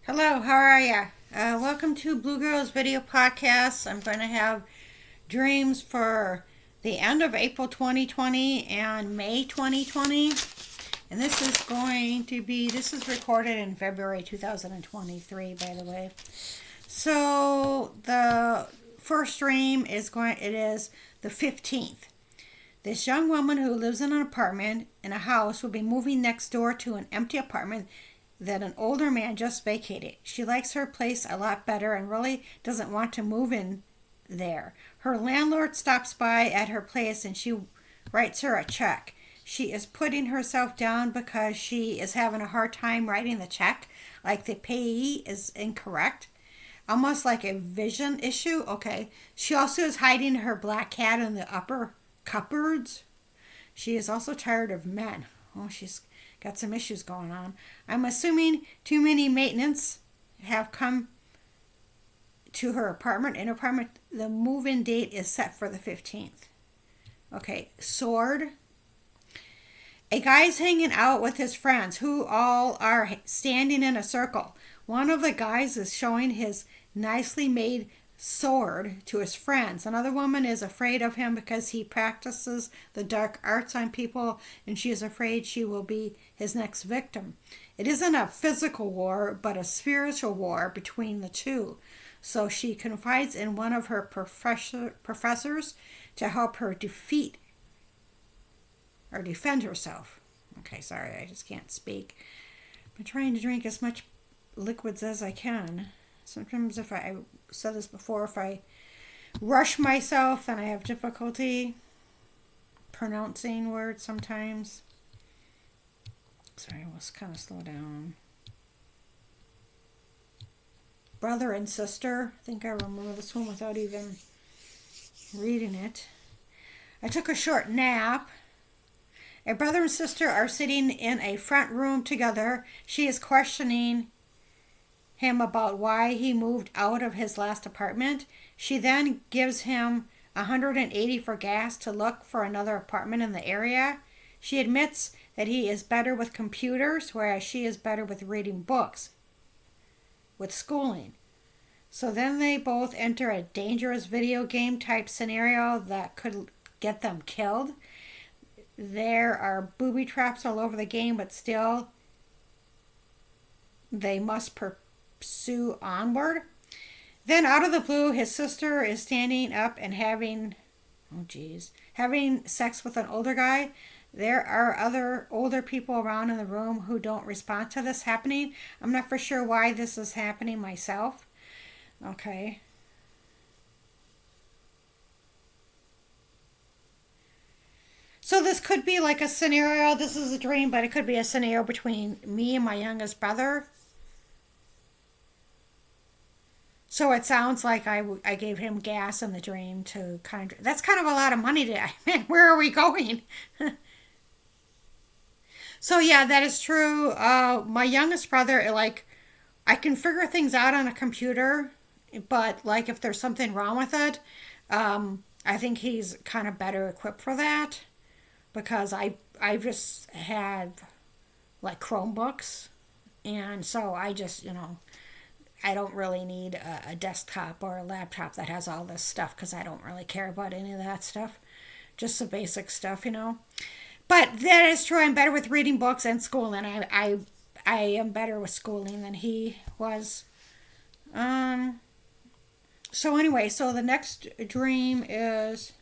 Hello, how are ya? Welcome to BlueGirls Video Podcast. I'm going to have dreams for the end of April 2020 and May 2020. And this is recorded in February 2023, by the way. So the first dream it is the 15th. This young woman who lives in an apartment in a house will be moving next door to an empty apartment that an older man just vacated. She likes her place a lot better and really doesn't want to move in there. Her landlord stops by at her place and she writes her a check. She is putting herself down because she is having a hard time writing the check, like the payee is incorrect. Almost like a vision issue. Okay. She also is hiding her black cat in the upper cupboards. She is also tired of men. Oh, she's got some issues going on. I'm assuming too many maintenance have come to her apartment. The move-in date is set for the 15th. Okay, sword. A guy's hanging out with his friends who all are standing in a circle. One of the guys is showing his nicely made sword to his friends. Another woman is afraid of him because he practices the dark arts on people and she is afraid she will be his next victim. It isn't a physical war, but a spiritual war between the two. So she confides in one of her professors to help her defend herself. Okay, sorry, I just can't speak. I'm trying to drink as much liquids as I can. Sometimes if I said this before, if I rush myself, then I have difficulty pronouncing words sometimes. Sorry, let's kind of slow down. Brother and sister. I think I remember this one without even reading it. I took a short nap. A brother and sister are sitting in a front room together. She is questioning him about why he moved out of his last apartment. She then gives him $180 for gas to look for another apartment in the area. She admits that he is better with computers, whereas she is better with reading books, with schooling. So then they both enter a dangerous video game type scenario that could get them killed. There are booby traps all over the game, but still they must pursue onward. Then out of the blue, his sister is standing up and having sex with an older guy. There are other older people around in the room who don't respond to this happening. I'm not for sure why this is happening myself. Okay. So this could be like a scenario. This is a dream, but it could be a scenario between me and my youngest brother. So it sounds like I gave him gas in the dream to kind of... That's kind of a lot of money to... Man, where are we going? So yeah, that is true. My youngest brother, I can figure things out on a computer, but like if there's something wrong with it, I think he's kind of better equipped for that because I just had like Chromebooks, and so I just, I don't really need a desktop or a laptop that has all this stuff because I don't really care about any of that stuff. Just the basic stuff, But that is true. I'm better with reading books and schooling. I am better with schooling than he was. So anyway, so the next dream is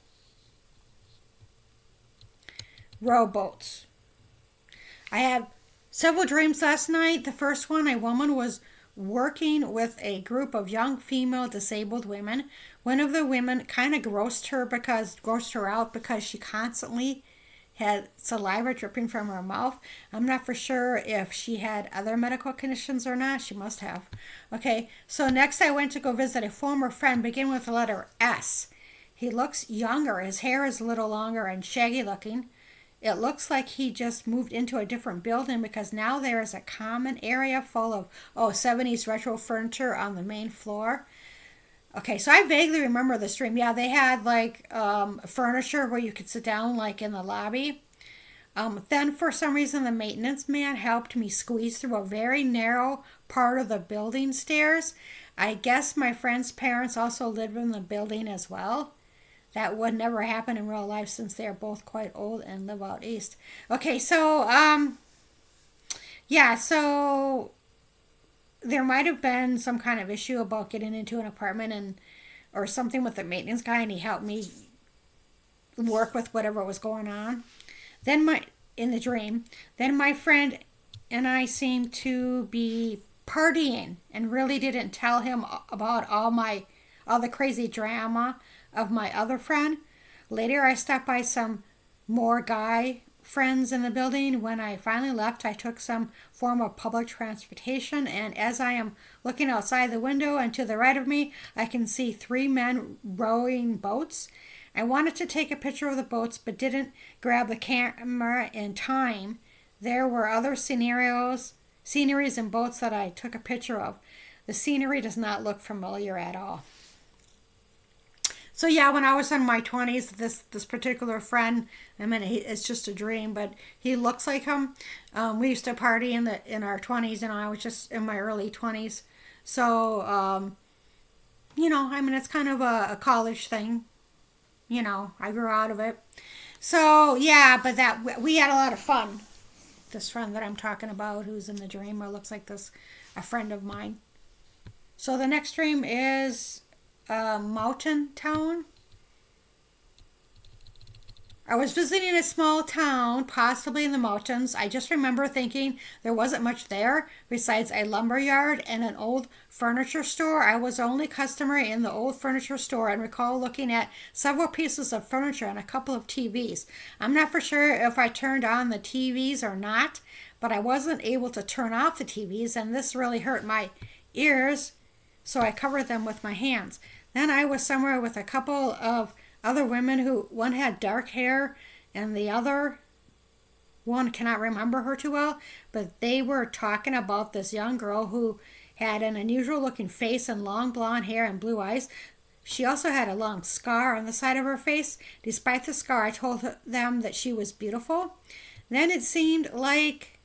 rowboats. I had several dreams last night. The first one, a woman was working with a group of young female disabled women. One of the women kind of grossed her out because she constantly had saliva dripping from her mouth. I'm not for sure if she had other medical conditions or not. She must have. Okay, so next I went to go visit a former friend, begin with the letter S. He looks younger. His hair is a little longer and shaggy looking. It looks like he just moved into a different building because now there is a common area full of 70s retro furniture on the main floor. Okay, so I vaguely remember this dream. Yeah, they had furniture where you could sit down in the lobby. Then, for some reason, the maintenance man helped me squeeze through a very narrow part of the building stairs. I guess my friend's parents also lived in the building as well. That would never happen in real life since they are both quite old and live out east. Okay, so, yeah, so there might have been some kind of issue about getting into an apartment and or something with the maintenance guy, and he helped me work with whatever was going on. Then in the dream, then my friend and I seemed to be partying and really didn't tell him about all the crazy drama of my other friend. Later I stopped by some more guy friends in the building. When I finally left, I took some form of public transportation, and as I am looking outside the window and to the right of me, I can see 3 men rowing boats. I wanted to take a picture of the boats but didn't grab the camera in time. There were other sceneries and boats that I took a picture of. The scenery does not look familiar at all. So yeah, when I was in my 20s, this particular friend, I mean, it's just a dream, but he looks like him. We used to party in our 20s, and I was just in my early 20s. So, I mean, it's kind of a college thing. I grew out of it. So yeah, but we had a lot of fun. This friend that I'm talking about, who's in the dream, or looks like a friend of mine. So the next dream is a mountain town. I was visiting a small town, possibly in the mountains. I just remember thinking there wasn't much there besides a lumber yard and an old furniture store. I was the only customer in the old furniture store and recall looking at several pieces of furniture and a couple of TVs. I'm not for sure if I turned on the TVs or not, but I wasn't able to turn off the TVs, and this really hurt my ears, so I covered them with my hands. Then I was somewhere with a couple of other women who, one had dark hair and the other one cannot remember her too well, but they were talking about this young girl who had an unusual looking face and long blonde hair and blue eyes. She also had a long scar on the side of her face. Despite the scar, I told them that she was beautiful. Then it seemed like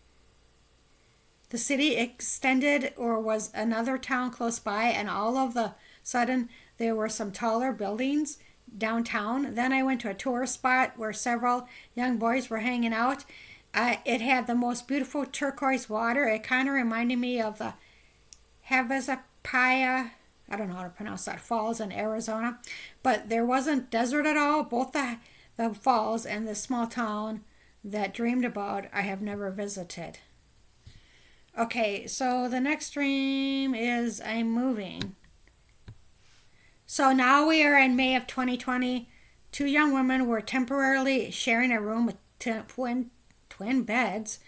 the city extended or was another town close by, and all of the sudden there were some taller buildings downtown. Then I went to a tourist spot where several young boys were hanging out. It had the most beautiful turquoise water. It kind of reminded me of the Havasapaya, I don't know how to pronounce that, falls in Arizona. But there wasn't desert at all. Both the falls and the small town that dreamed about I have never visited. Okay, so the next dream is I'm moving. So now we are in May of 2020. 2 young women were temporarily sharing a room with twin beds.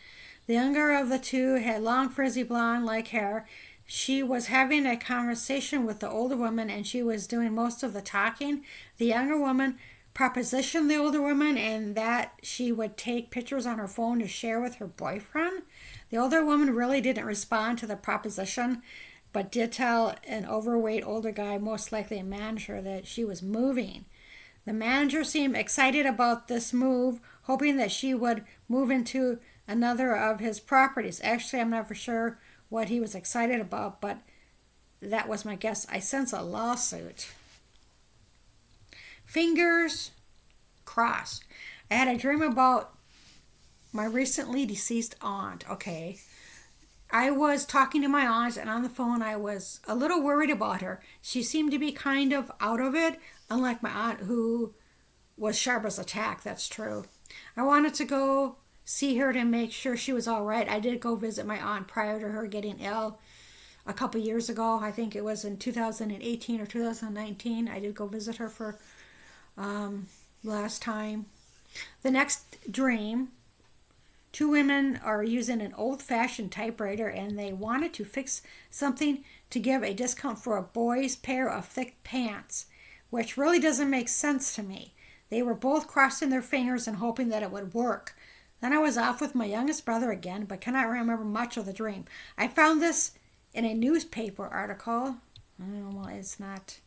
The younger of the 2 had long frizzy blonde-like hair. She was having a conversation with the older woman, and she was doing most of the talking. The younger woman propositioned the older woman and that she would take pictures on her phone to share with her boyfriend. The older woman really didn't respond to the proposition, but did tell an overweight older guy, most likely a manager, that she was moving. The manager seemed excited about this move, hoping that she would move into another of his properties. Actually, I'm not for sure what he was excited about, but that was my guess. I sense a lawsuit. Fingers crossed. I had a dream about my recently deceased aunt. Okay. I was talking to my aunt, and on the phone I was a little worried about her. She seemed to be kind of out of it, unlike my aunt who was sharp as a tack. That's true. I wanted to go see her to make sure she was all right. I did go visit my aunt prior to her getting ill a couple years ago. I think it was in 2018 or 2019. I did go visit her for last time. The next dream, 2 women are using an old-fashioned typewriter, and they wanted to fix something to give a discount for a boy's pair of thick pants, which really doesn't make sense to me. They were both crossing their fingers and hoping that it would work. Then I was off with my youngest brother again, but cannot remember much of the dream. I found this in a newspaper article. Oh, well, it's not.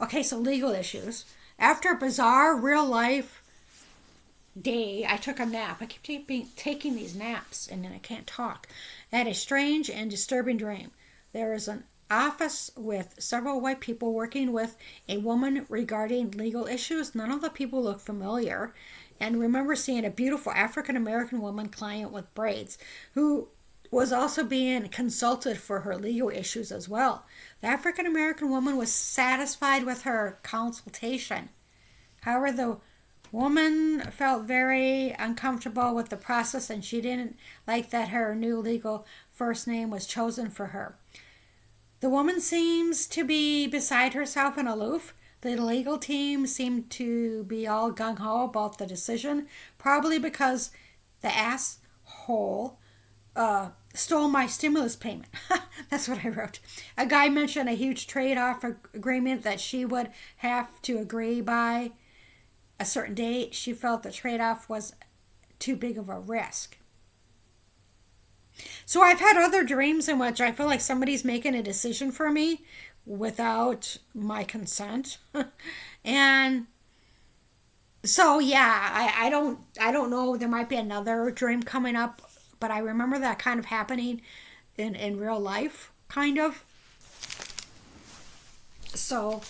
Okay, so legal issues. After a bizarre real-life day, I took a nap. I keep taking these naps and then I can't talk. I had a strange and disturbing dream. There is an office with several white people working with a woman regarding legal issues. None of the people look familiar. And remember seeing a beautiful African American woman client with braids who was also being consulted for her legal issues as well. The African American woman was satisfied with her consultation. However, the woman felt very uncomfortable with the process and she didn't like that her new legal first name was chosen for her. The woman seems to be beside herself and aloof. The legal team seemed to be all gung-ho about the decision, probably because the asshole stole my stimulus payment. That's what I wrote. A guy mentioned a huge trade-off agreement that she would have to agree by a certain date. She felt the trade-off was too big of a risk. So I've had other dreams in which I feel like somebody's making a decision for me without my consent. And so yeah, I don't know, there might be another dream coming up, but I remember that kind of happening in real life, kind of. So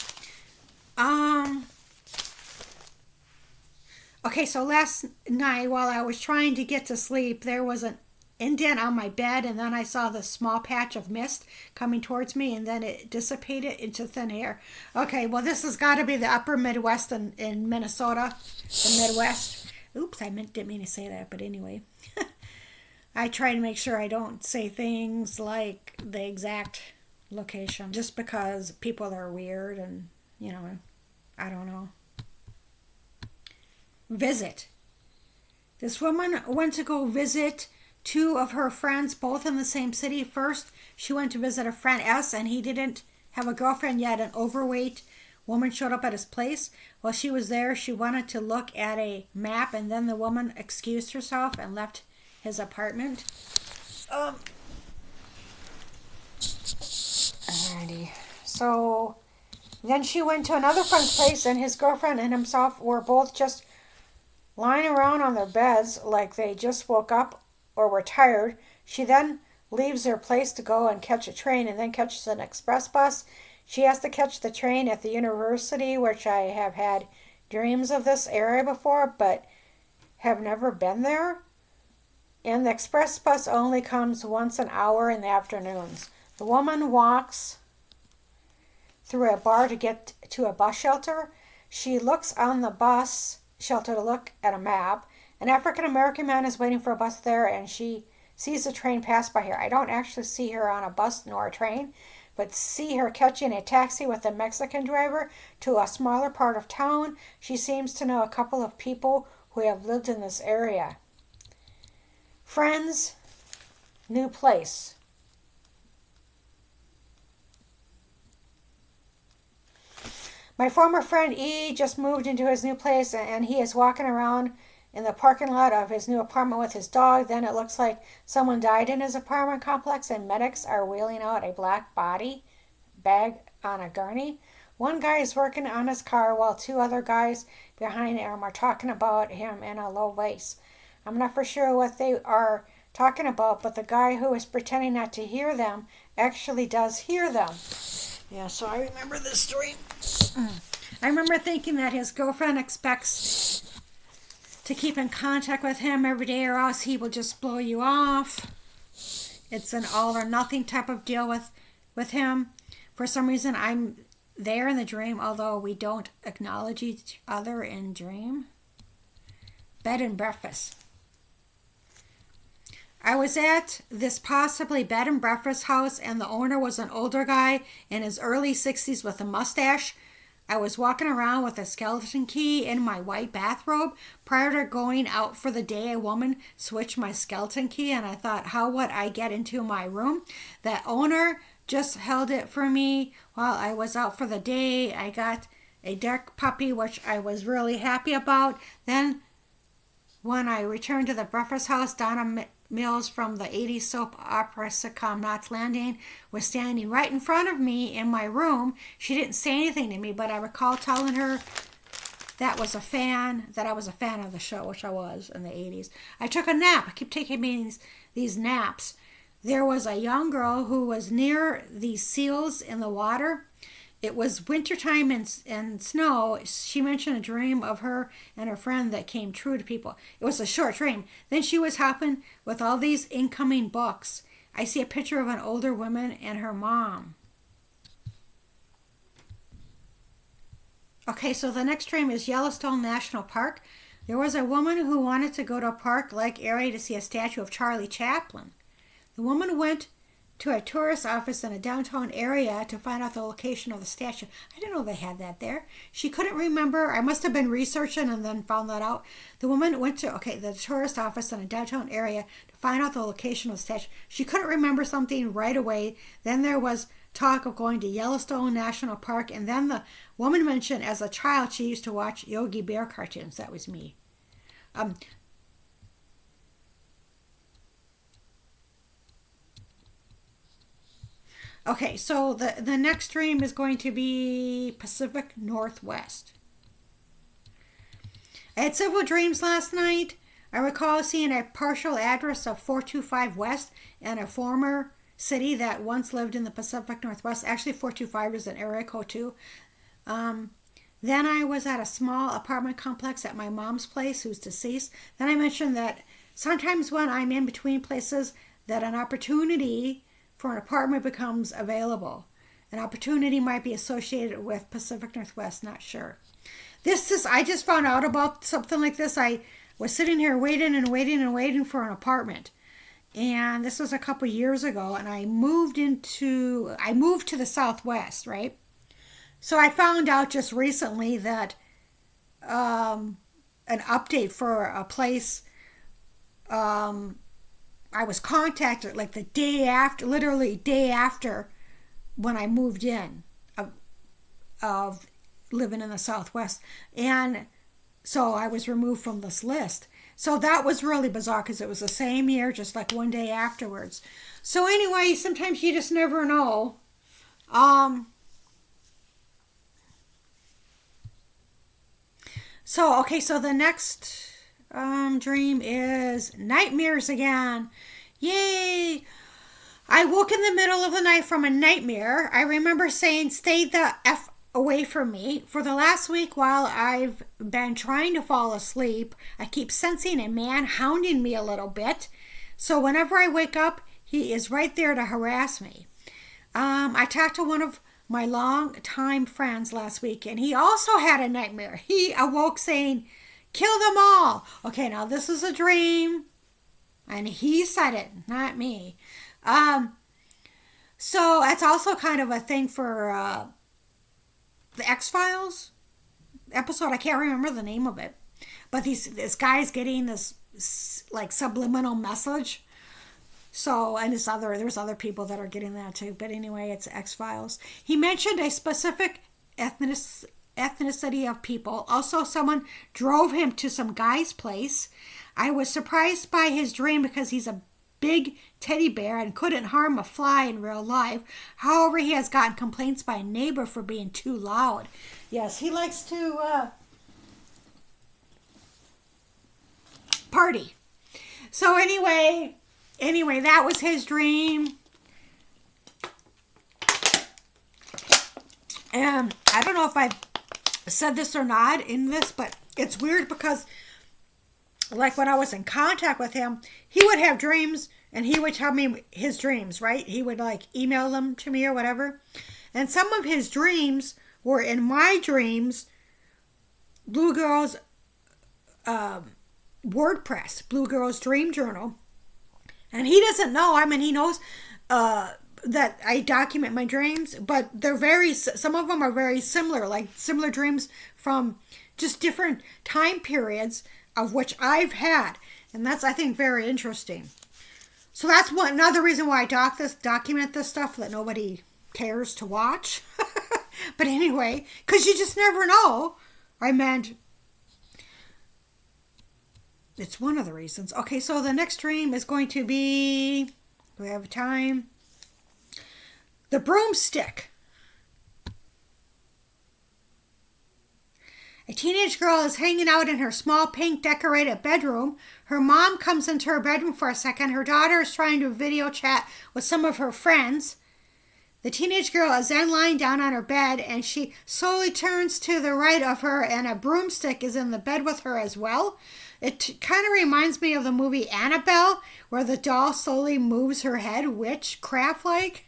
okay, so last night while I was trying to get to sleep, there was an indent on my bed, and then I saw this small patch of mist coming towards me, and then it dissipated into thin air. Okay, well, this has got to be the upper Midwest in Minnesota, the Midwest. Oops, didn't mean to say that, but anyway. I try to make sure I don't say things like the exact location, just because people are weird and, I don't know. Visit. This woman went to go visit two of her friends, both in the same city. First, she went to visit a friend S, and he didn't have a girlfriend yet. An overweight woman showed up at his place. While she was there, she wanted to look at a map, and then the woman excused herself and left his apartment. Alrighty. So then she went to another friend's place, and his girlfriend and himself were both just lying around on their beds like they just woke up or were tired. She then leaves her place to go and catch a train and then catches an express bus. She has to catch the train at the university, which I have had dreams of this area before, but have never been there. And the express bus only comes once an hour in the afternoons. The woman walks through a bar to get to a bus shelter. She looks on the bus shelter to look at a map. An African-American man is waiting for a bus there, and she sees the train pass by here. I don't actually see her on a bus nor a train, but see her catching a taxi with a Mexican driver to a smaller part of town. She seems to know a couple of people who have lived in this area. Friends, new place. My former friend E just moved into his new place, and he is walking around in the parking lot of his new apartment with his dog. Then it looks like someone died in his apartment complex, and medics are wheeling out a black body bag on a gurney. One guy is working on his car while two other guys behind him are talking about him in a low voice. I'm not for sure what they are talking about, but the guy who is pretending not to hear them actually does hear them. Yeah, so I remember this story. I remember thinking that his girlfriend expects to keep in contact with him every day, or else he will just blow you off. It's an all or nothing type of deal with him. For some reason, I'm there in the dream, although we don't acknowledge each other in dream. Bed and breakfast. I was at this possibly bed and breakfast house, and the owner was an older guy in his early 60s with a mustache. I was walking around with a skeleton key in my white bathrobe. Prior to going out for the day, a woman switched my skeleton key, and I thought, how would I get into my room? The owner just held it for me while I was out for the day. I got a dark puppy, which I was really happy about. Then, when I returned to the breakfast house, Donna Mills from the 80s soap opera sitcom Knots Landing was standing right in front of me in my room. She didn't say anything to me, but I recall telling her that I was a fan of the show, which I was in the 80s. I took a nap. I keep taking these naps. There was a young girl who was near these seals in the water. It was wintertime and snow. She mentioned a dream of her and her friend that came true to people. It was a short dream. Then she was hopping with all these incoming books. I see a picture of an older woman and her mom. Okay, so the next dream is Yellowstone National Park. There was a woman who wanted to go to a park-like area to see a statue of Charlie Chaplin. The woman went to a tourist office in a downtown area to find out the location of the statue. I didn't know they had that there. She couldn't remember. I must have been researching and then found that out. The woman went to the tourist office in a downtown area to find out the location of the statue. She couldn't remember something right away. Then there was talk of going to Yellowstone National Park, and then the woman mentioned as a child she used to watch Yogi Bear cartoons. That was me. Okay, so the next dream is going to be Pacific Northwest. I had several dreams last night. I recall seeing a partial address of 425 West and a former city that once lived in the Pacific Northwest. Actually, 425 is an area code too. Then I was at a small apartment complex at my mom's place, who's deceased. Then I mentioned that sometimes when I'm in between places, that an opportunity for an apartment becomes available. An opportunity might be associated with Pacific Northwest, not sure. I just found out about something like this. I was sitting here waiting for an apartment. And this was a couple years ago, and I moved to the Southwest, right? So I found out just recently that an update for a place, I was contacted like the day after, literally day after when I moved in of living in the Southwest. And so I was removed from this list. So that was really bizarre because it was the same year, just like one day afterwards. So anyway, sometimes you just never know. So the next dream is nightmares again. Yay! I woke in the middle of the night from a nightmare. I remember saying, "Stay the F away from me." For the last week while I've been trying to fall asleep, I keep sensing a man hounding me a little bit. So whenever I wake up, he is right there to harass me. I talked to one of my long-time friends last week, and he also had a nightmare. He awoke saying, "Kill them all." Okay, now this is a dream, and he said it, not me. So that's also kind of a thing for the X-Files episode. I can't remember the name of it, but this guy's getting this like subliminal message. So, and there's other people that are getting that too. But anyway, it's X-Files. He mentioned a specific ethnicity of people. Also, someone drove him to some guy's place. I was surprised by his dream because he's a big teddy bear and couldn't harm a fly in real life. However, he has gotten complaints by a neighbor for being too loud. Yes, he likes to party. So anyway, that was his dream. And I don't know if I've said this or not in this, but it's weird because like when I was in contact with him, he would have dreams and he would tell me his dreams, right? He would like email them to me or whatever. And some of his dreams were in my dreams, BlueGirls WordPress, BlueGirls Dream Journal. And he doesn't know. I mean, he knows that I document my dreams, but some of them are very similar, like similar dreams from just different time periods of which I've had. And that's, I think, very interesting. So that's another reason why I document this stuff that nobody cares to watch. But anyway, because you just never know. I meant, it's one of the reasons. Okay, so the next dream is going to be, do we have time? The broomstick. A teenage girl is hanging out in her small pink decorated bedroom. Her mom comes into her bedroom for a second. Her daughter is trying to video chat with some of her friends. The teenage girl is then lying down on her bed, and she slowly turns to the right of her, and a broomstick is in the bed with her as well. It kind of reminds me of the movie Annabelle, where the doll slowly moves her head, witchcraft-like.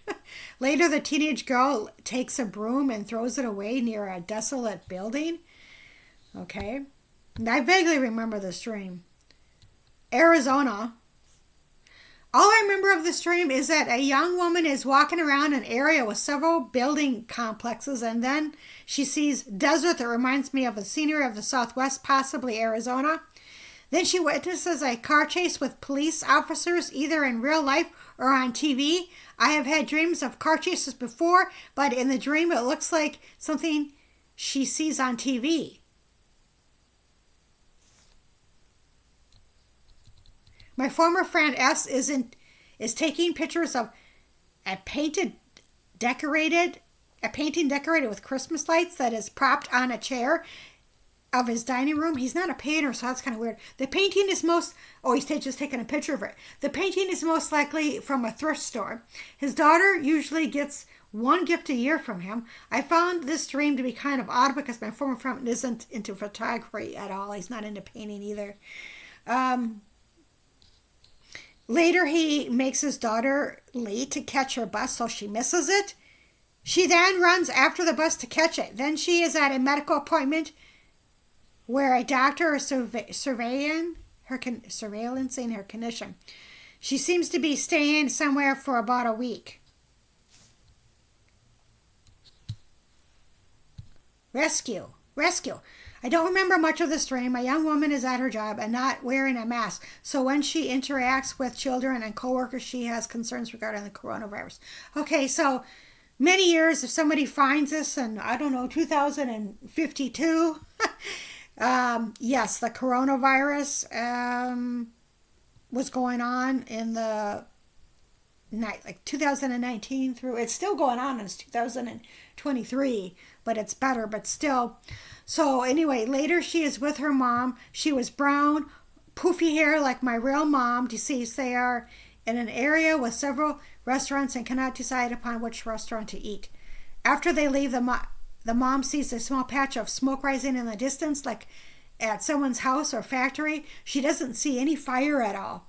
Later, the teenage girl takes a broom and throws it away near a desolate building. Okay. And I vaguely remember this dream. Arizona. All I remember of this dream is that a young woman is walking around an area with several building complexes, and then she sees desert that reminds me of the scenery of the Southwest, possibly Arizona. Then she witnesses a car chase with police officers, either in real life or on TV. I have had dreams of car chases before, but in the dream it looks like something she sees on TV. My former friend S is taking pictures of a painting decorated with Christmas lights that is propped on a chair of his dining room. He's not a painter, so that's kind of weird. The painting is he's just taking a picture of it. The painting is most likely from a thrift store. His daughter usually gets one gift a year from him. I found this dream to be kind of odd because my former friend isn't into photography at all. He's not into painting either. Later, he makes his daughter late to catch her bus, so she misses it. She then runs after the bus to catch it. Then she is at a medical appointment where a doctor is surveilling her condition. She seems to be staying somewhere for about a week. Rescue. I don't remember much of this dream. A young woman is at her job and not wearing a mask. So when she interacts with children and coworkers, she has concerns regarding the coronavirus. Okay, so many years, if somebody finds this in, 2052, yes, the coronavirus was going on in the night, like 2019 through, it's still going on, and it's 2023, but it's better, but still. So anyway, later she is with her mom. She was brown, poofy hair like my real mom, deceased. They are in an area with several restaurants and cannot decide upon which restaurant to eat. After they leave, the mom sees a small patch of smoke rising in the distance, like at someone's house or factory. She doesn't see any fire at all.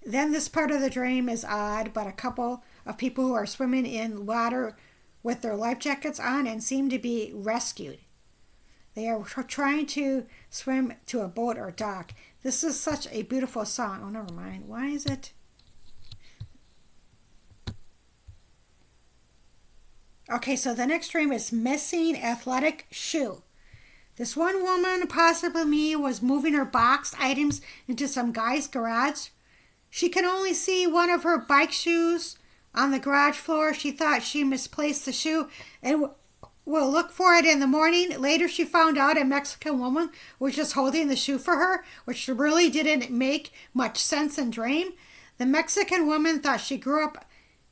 Then this part of the dream is odd, but a couple of people who are swimming in water with their life jackets on and seem to be rescued. They are trying to swim to a boat or dock. This is such a beautiful song. Oh, never mind. Why is it? Okay, so the next dream is missing athletic shoe. This one woman, possibly me, was moving her boxed items into some guy's garage. She can only see one of her bike shoes on the garage floor. She thought she misplaced the shoe and will look for it in the morning. Later, she found out a Mexican woman was just holding the shoe for her, which really didn't make much sense in dream. The Mexican woman thought she grew up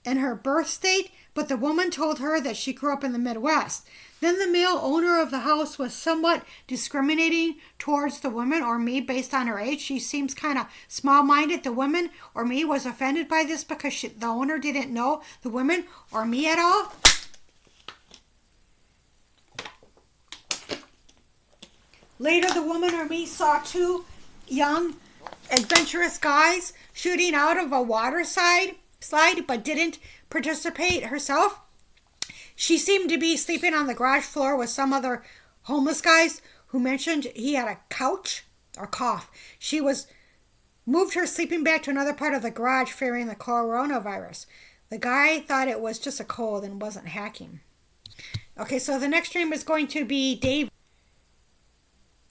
in her birth state, but the woman told her that she grew up in the Midwest. Then the male owner of the house was somewhat discriminating towards the woman or me based on her age. She seems kind of small-minded. The woman or me was offended by this because the owner didn't know the woman or me at all. Later, the woman or me saw two young, adventurous guys shooting out of a water slide, but didn't participate herself. She seemed to be sleeping on the garage floor with some other homeless guys who mentioned he had a couch or cough. She moved her sleeping bag to another part of the garage fearing the coronavirus. The guy thought it was just a cold and wasn't hacking. Okay, so the next dream is going to be Dave.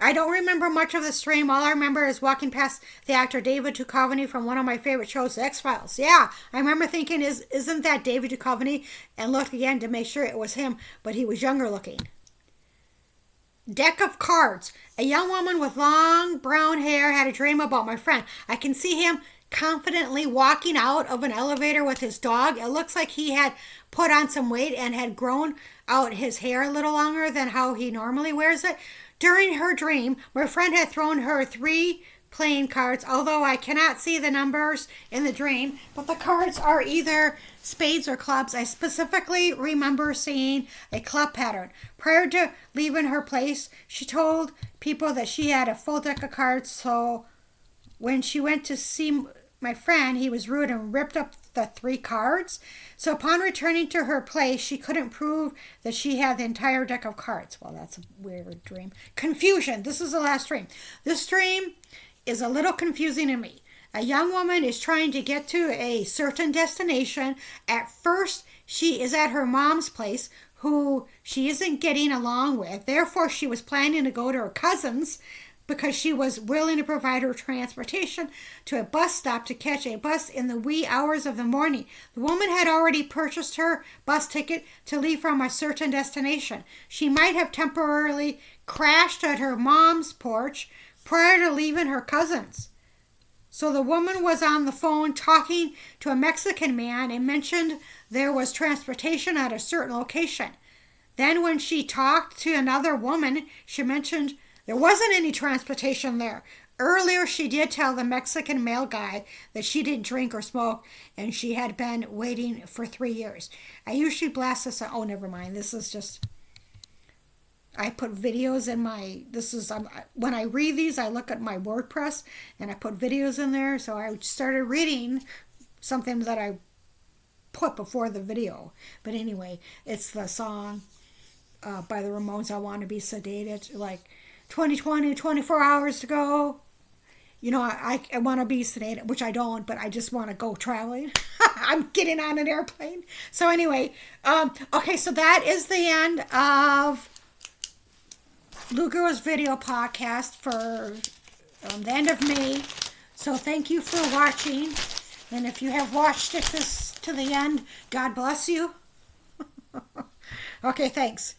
I don't remember much of the stream. All I remember is walking past the actor David Duchovny from one of my favorite shows, The X-Files. Yeah, I remember thinking, isn't that David Duchovny? And looked again to make sure it was him, but he was younger looking. Deck of cards. A young woman with long brown hair had a dream about my friend. I can see him confidently walking out of an elevator with his dog. It looks like he had put on some weight and had grown out his hair a little longer than how he normally wears it. During her dream, my friend had thrown her 3 playing cards, although I cannot see the numbers in the dream, but the cards are either spades or clubs. I specifically remember seeing a club pattern. Prior to leaving her place, she told people that she had a full deck of cards, so when she went to see my friend, he was rude and ripped up the 3 cards. So upon returning to her place, she couldn't prove that she had the entire deck of cards. Well, that's a weird dream. Confusion. This is the last dream. This dream is a little confusing to me. A young woman is trying to get to a certain destination. At first, she is at her mom's place, who she isn't getting along with. Therefore, she was planning to go to her cousin's because she was willing to provide her transportation to a bus stop to catch a bus in the wee hours of the morning. The woman had already purchased her bus ticket to leave from a certain destination. She might have temporarily crashed at her mom's porch prior to leaving her cousin's. So the woman was on the phone talking to a Mexican man and mentioned there was transportation at a certain location. Then when she talked to another woman, she mentioned there wasn't any transportation there. Earlier, she did tell the Mexican male guy that she didn't drink or smoke, and she had been waiting for 3 years. I usually blast this. Oh, never mind. This is just. I put videos in my. This is when I read these, I look at my WordPress and I put videos in there. So I started reading something that I put before the video. But anyway, it's the song by the Ramones. I Want to Be Sedated. Like 2020, 24 hours to go. You know, I want to be sedated, which I don't, but I just want to go traveling. I'm getting on an airplane. So anyway, okay, so that is the end of BlueGirls video podcast for the end of May. So thank you for watching. And if you have watched it to the end, God bless you. Okay, thanks.